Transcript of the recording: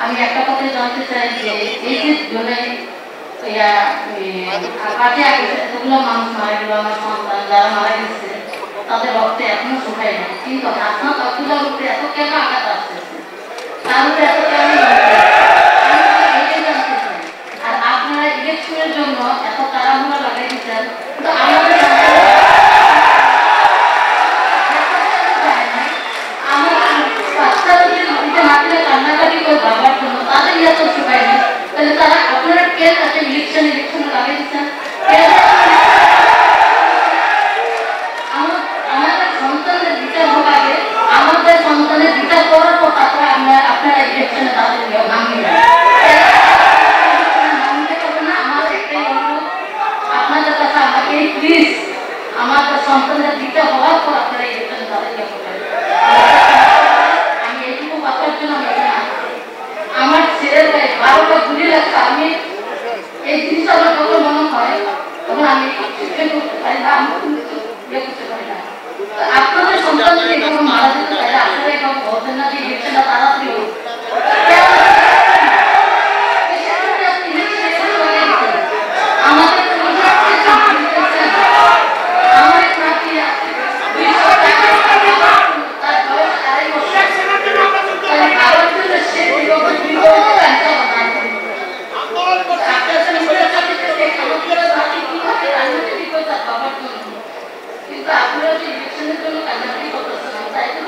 আমি একটা কথা জানতে চাই যে এই যে জুলাই পার্টি আগে এতগুলো মানুষ মারা গেল, আমার সন্তান যারা মারা গেছে তাদের রক্তে এখনো শুকায় নাই, কিন্তু হাসনাত আব্দুল্লাহর উপরে এত কেন আঘাত আসতেছে, তার উপরে এত কেন জানতে চাই। আর আপনারা ইলেকশনের জন্য এত তাড়াহুড়া লাগাই দিচ্ছেন, কিন্তু আমাদের কান্নাকাটি করে বাবার জন্য তাদের এত শুকায় না, তাহলে তারা আপনারা কেন একটা ইলেকশন লাগাই দিচ্ছেন? আমাদের সন্তানের বিচার হোক আগে, আমাদের সন্তানের বিচার করার পর তারপরে আপনারা ইলেকশনে তাদের ভাঙিয়ে আপনাদের কাছে আমাকে প্লিজ আমাদের সন্তানের বিচার হওয়ার পর আপনারা ইলেকশনে তাদেরকে আমি এইটুকু কথার জন্য আমার ছেলের গায়ে 12টা গুলি লাগছে। আমি এই জিনিসটা আমার যখন মনে হয় তখন আমি করতে পারি না, আমি করতে পারি না। আপনাদের সন্তানকে এরকম মারা যেতে পারে, আপনারা এরকম বলছেন না যে ইলেকশনটা তাড়াতাড়ি হোক। আমাদের কিন্তু আপনারা যে ইলেকশনের জন্য কান্নাকাটি করতেছেন, তাই তো